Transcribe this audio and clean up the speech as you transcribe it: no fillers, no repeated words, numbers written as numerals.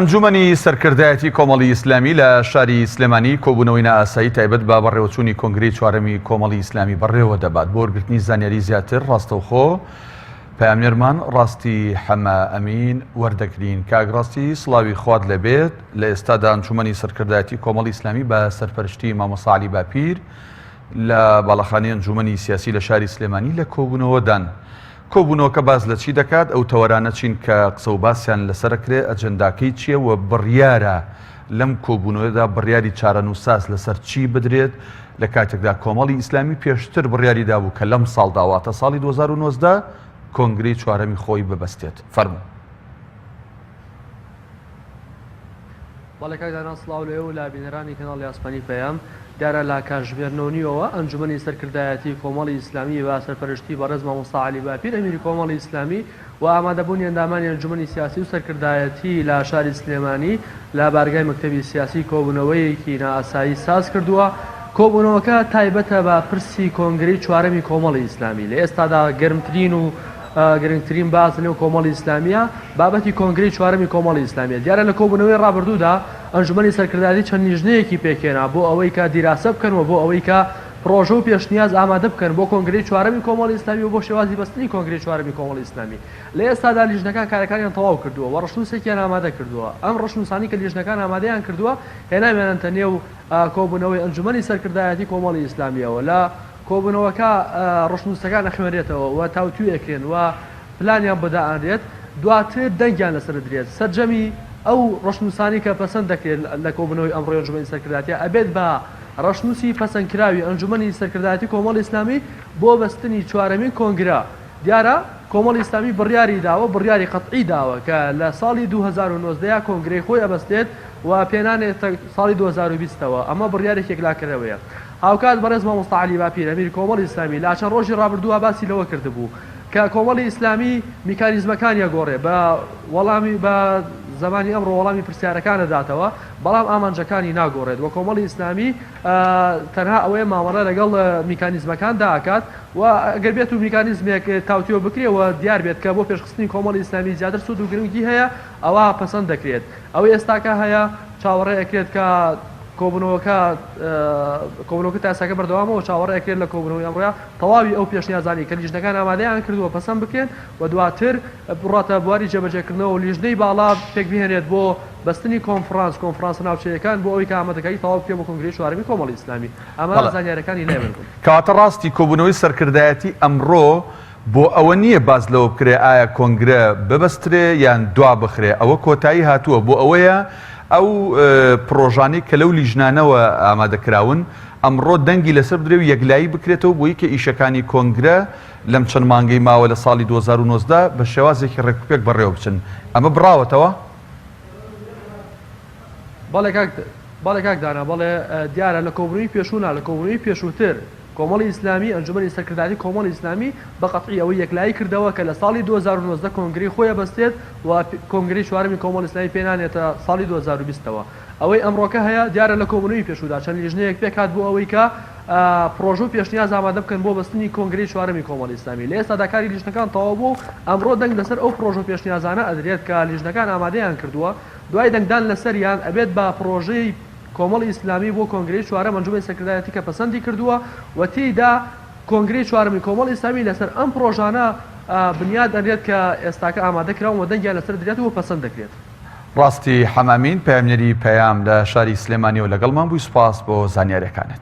ئەنجومەنی سەرکردایەتی کۆمەڵی ئیسلامی لە شاری سلێمانی کۆبوونەوەی نائاسایی تایبەت بە بەڕێوەچوونی کۆنگرەی چوارەمی کۆمەڵی ئیسلامی بەڕێوە دەبات بۆ وەرگرتنی زانیاری زیاتر ڕاستەوخۆ پەیامنێرمان ڕاستی حەمە ئەمین وەردەگرین. کاک ڕاستی سڵاوی خوات لەبێت. لە ئێستادا ئەنجومەنی سەرکردایەتی کۆمەڵی ئیسلامی بە سەرپەرشتی مامۆستا عەلی باپیر لە باڵەخانەی ئەنجومەنی سیاسی لە شاری سلێمانی لە کۆبوونەوەدان. کۆبوونەوەکە باز لە چی دەکات؟ ئەو تەوەرانە چین کە قسە و باسییان لەسەرکرێ ئەجەنداکەی چییە و بڕیارە لەم کۆبوونەوەدا بڕیاری چارەنووساس لەسەر چی بدرێت لە کاتێکدا کۆمەڵی ئیسلامی پێشتر بڕیاری دابوو کە لەم ساڵدا واتە ساڵی 2019 کۆنگرەی چوارەمی خۆی ببەستێت. فەرموو. بەڵێ کاک دانا سڵاو لێ و لا بینەرانی کەناڵی ئاسمانی پەیام دیارە لە کاتژمێرنەوەیەوە ئەنجومەنی سەرکردایەتی کۆمەڵی ئیسلامی با سەرپەرشتی بەڕێز مامۆستا عەلی باپیر ئەمیری کۆمەڵی ئیسلامی و ئامادەبوونی ئەندامانی ئەنجومەنی سیاسی و سەرکردایەتی لە شاری سلێمانی لە بارگای مەکتەبی سیاسی کۆبوونەوەیەکی نائاسایی ساز کردووە. کۆبوونەوەکە تایبەتە بە پرسی کۆنگرەی چوارەمی کۆمەڵی ئیسلامی. لە ئێستادا گەرمترین و گرنگترین باس لەنێو کۆمەڵی ئیسلامیە بابەتی کۆنگرەی چوارەمی کۆمەڵی ئیسلامیە. دیارە لە کۆبوونەوەی ڕابردوودا ئەنجومەنی سەرکردایەتی چەند لیژنەیەکی پێکێنا بۆ ئەوەی کە دیراسە بکەنەوە بۆ ئەوەی کە پرۆژە و پێشنیاز ئامادە بکەن بۆ کۆنگرەی چوارەمی کۆمەڵی ئیسلامی و بۆ شێوازی بەستنی کۆنگرەی چوارەمی کۆمەڵی ئیسلامی. لە ئێستادا لیژنەکان کارەکانیان تەواو کردووە و ڕەشنووسێکیان ئامادە کردووە. ئەم ڕەشنووسانی کە لیژنەکان ئامادەیان کردووە هێناوێنەتە نێو کۆبوونەوەی ئەنجومەنی سەرکردایەتی کۆمەڵی ئیسلامیەوە. لە کۆبوونەوەکە ڕەشنووسەکان ئەخوێنرێتەوە و تاوتوێکرێن و پلانیان بەداهێنرێت دواتر دەنگیان لەسەر درێت. سەرجەمی ئەو ڕەشنووسانی کە پەسەند دەکرێت لە کۆبوونەوەی ئەمڕۆی ئەنجومەنی سەرکردایەتی ئەبێت بە ڕەشنووسی پەسەندکراوی ئەنجومەنی سەرکردایەتی کۆمەڵی ئیسلامی بۆ بەستنی چوارەمین کۆنگرە. دیارە کۆمەڵی ئیسلامی بڕیاری داوە، بڕیاری قەتعی داوە کە لە ساڵی 2019 کۆنگرەی خۆی ئەبەستێت و پێنانێت ساڵی 2020ەوە. ئەمە بڕیارێکێک لاکردەوەیە. هاوکات بەڕێز مامۆستا عەلی باپیر ئەمیری کۆمەڵی ئیسلامی لە چەند ڕۆژی ڕابردووە باسی لەوە کردبوو کە کۆمەڵی ئیسلامی میکانیزمەکانی گۆڕێ بە وەڵامی بە زمانی ئەمڕۆ وەڵامی پرسیارەکانە داتەوە بەڵام ئامانجەکانی ناگۆڕێت و کۆمەڵی ئیسلامی تەنها ئەوەیە مامەڵە لەگەڵ میکانیزمەکان داکات و ئەگەر بێت و میکانیزمێک تاوتوێ بکرێەوە دیار بێت کە بۆ پێشخستنی کۆمەڵی ئیسلامی زیاتر سوود و گرنگی هەیە ئەوە پەسەند دەکرێت. ئەوەی ئێستاکە هەیە چاوەڕێ ئەکرێت کە کۆبوونەوەکە تاساکە بەردەوامەوە چاوەڕێ ئەکرێت لە کۆبوونەوەی ئەمڕۆیە تەواوی ئەو پێشنیازانی کە لیژنەکان ئامادەیان کردووە پەسەند بکەن و دواتر بڕاتە بواری جێبەجێکردنەوە و لیژنەی باڵا پێک بهێنێت بۆ بەستنی کۆنفرانس ناوچەیەکان بۆ ئەوەی کە ئامادەکاری تەواو بکرێت بۆ کۆنگرەی چوارەمی کۆمەڵی ئیسلامی. ئەمە زانیاریەکانی لێبن. کەواتە ڕاستی کۆبوونەوەی سەرکردایەتی ئەمڕۆ بۆ ئەوە نییە باز لەوە بکرێ ئایا کۆنگرە ببەسترێ یان دوا بخرێ. ئەوە کۆتایی هاتووە بۆ ئەوەیە ئەو پرۆژانەی کە لەو لیژنانەوە ئامادەکراون ئەمڕۆ دەنگی لەسەر بدرێ و یەکلایی بکرێتەوە بۆی کە ئیشەکانی کۆنگرە لەم چەند مانگەی ماوە لە ساڵی 2019 بە شێوازێکی ڕێکوپێک بەڕێوە بچن. ئەمە بڕاوەتەوە؟ بەڵێ کاک دانا بەڵێ دیارە لە کۆبوونەوەی پێشوونا لە کۆبوونەوەی پێشووتر کۆمەڵی ئیسلامی ئەنجومەنی سەرکردایەتی کۆمەڵی ئیسلامی بە قەتعی ئەوەی یەکلایی کردەوە کە لە ساڵی 2019 کۆنگرەی خۆی ئەبەستێت و کۆنگرەی چوارەمی کۆمەڵی ئیسلامی پێنانێتە ساڵی 2020ەوە. ئەوەی ئەمڕۆکە هەیە دیارە لە کۆبوونەوەی پێشوودا چەند لیژنەیەک پێکات بۆ ئەوەی کە پرۆژە و پێشنیاز ئامادە بکەن بۆ بەستنی کۆنگرەی چوارەمی کۆمەڵی ئیسلامی. لە ئێستادا کاری لیژنەکان تەواو بوو. ئەمڕۆ دەنگ لەسەر ئەو پرۆژە و پێشنیازانە ئەدرێت کە لیژنەکان ئامادەیان کردووە. دوای دەنگدان لەسەریان ئەبێت بە پرۆژەی کۆمەڵی ئیسلامی بۆ کۆنگرەی چوارەم ئەنجومەنی سەرکردایەتی کە پەسەندی کردووە و تێیدا کۆنگرەی چوارەمی کۆمەڵی ئیسلامی لەسەر ئەم پرۆژانە بنیاد ئەدرێت کە ئێستاکە ئامادەکراون و دەنگیان لەسەر درێت و پەسەند دەکرێت. ڕاستی حەمە ئەمین پەیامنێری پەیام لە شاری سلێمانیەوە لەگەڵمان بووی. سوپاس بۆ زانیاریەکانت.